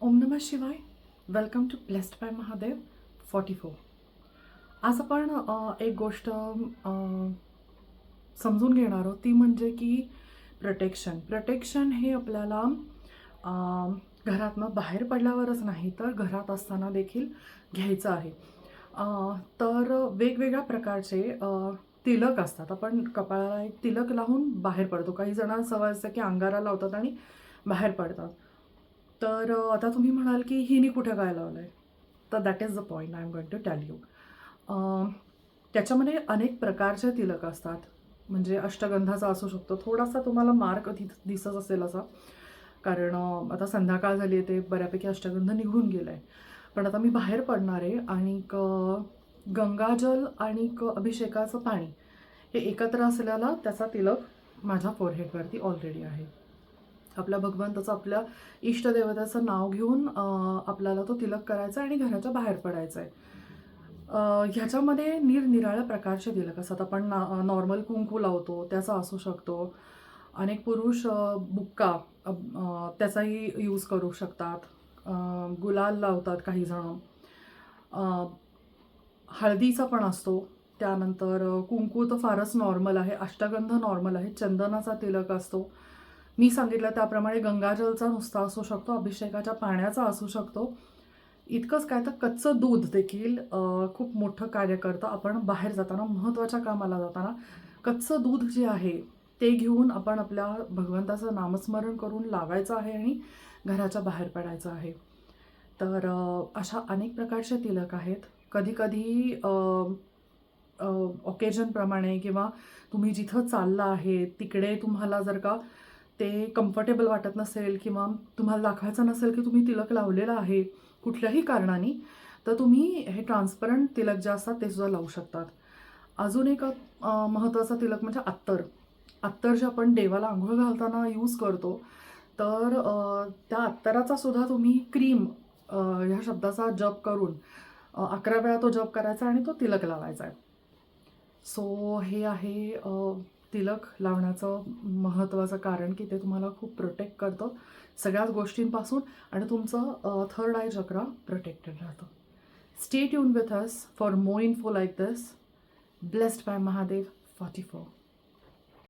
ओम नमः शिवाय. Welcome to blessed by Mahadev 44. आज आपण एक गोष्ट समजून घेणार आहोत, ती म्हणजे की प्रोटेक्शन हे आपल्याला घरातनं बाहेर पडल्यावरच नाही तर घरात असताना देखील घ्यायचं आहे. तर वेगवेगळ्या प्रकारचे तिलक असतात. आपण कपाळाला एक तिलक लावून बाहेर पडतो. काही जणांना सवय असते की अंगारा लावतात आणि बाहेर पडतात. तर आता तुम्ही म्हणाल की हिने कुठे काय लावलंय? तर that is the point I am going to tell you. त्याच्यामध्ये अनेक प्रकारचे तिलक असतात. म्हणजे अष्टगंधाचा असू शकतो. थोडासा तुम्हाला मार्क दिसत असेल असा. कारण आता संध्याकाळ झाली आहे, ते बऱ्यापैकी अष्टगंध निघून गेलाय. पण आता मी बाहेर पडणार आहे आणि गंगाजल आणि अभिषेकाचं पाणी हे एकत्र असलेला त्याचा तिलक माझ्या फोरहेडवरती ऑलरेडी आहे. आपल्या भगवंताचं, आपल्या इष्टदेवताचं नाव घेऊन आपल्याला तो तिलक करायचा आणि घराच्या बाहेर पडायचा आहे. ह्याच्यामध्ये निरनिराळ्या प्रकारचे तिलक असतात. आपण नॉर्मल कुंकू लावतो त्याचा असू शकतो. अनेक पुरुष बुक्का त्याचाही यूज करू शकतात. गुलाल लावतात काही जण. हळदीचा पण असतो. त्यानंतर कुंकू तर फारच नॉर्मल आहे. अष्टगंध नॉर्मल आहे. चंदनाचा तिलक असतो. मी सांगितलं त्याप्रमाणे गंगाजलचा नुसता असू शकतो. अभिषेकाच्या पाण्याचा असू शकतो. इतकंच काय तर कच्चं दूध देखील खूप मोठं कार्य करतं. आपण बाहेर जाताना, महत्त्वाच्या कामाला जाताना कच्चं दूध जे आहे ते घेऊन आपण आपल्या भगवंताचं नामस्मरण करून लावायचं आहे आणि घराच्या बाहेर पडायचं आहे. तर अशा अनेक प्रकारचे तिलक आहेत. कधीकधी ऑकेजनप्रमाणे किंवा तुम्ही जिथं चालला आहे तिकडे तुम्हाला जर का ते कम्फर्टेबल वाटत नसेल किंवा तुम्हाला दाखवायचं नसेल की तुम्ही तिलक लावलेलं आहे कुठल्याही कारणाने, तर तुम्ही हे ट्रान्सपरंट तिलक जे असतात ते सुद्धा लावू शकतात. अजून एक महत्त्वाचा तिलक म्हणजे अत्तर. अत्तर जे आपण देवाला आंघोळ घालताना यूज करतो, तर त्या अत्तराचा सुद्धा तुम्ही क्रीम ह्या शब्दाचा जप करून 11 वेळा तो जप करायचा आणि तो तिलक लावायचा आहे. सो हे आहे तिलक लावण्याचं महत्त्वाचं कारण, की ते तुम्हाला खूप प्रोटेक्ट करतं सगळ्याच गोष्टींपासून आणि तुमचं थर्ड आय चक्रा प्रोटेक्टेड राहतं. Stay tune with us for more info like this. Blessed by Mahadev 44.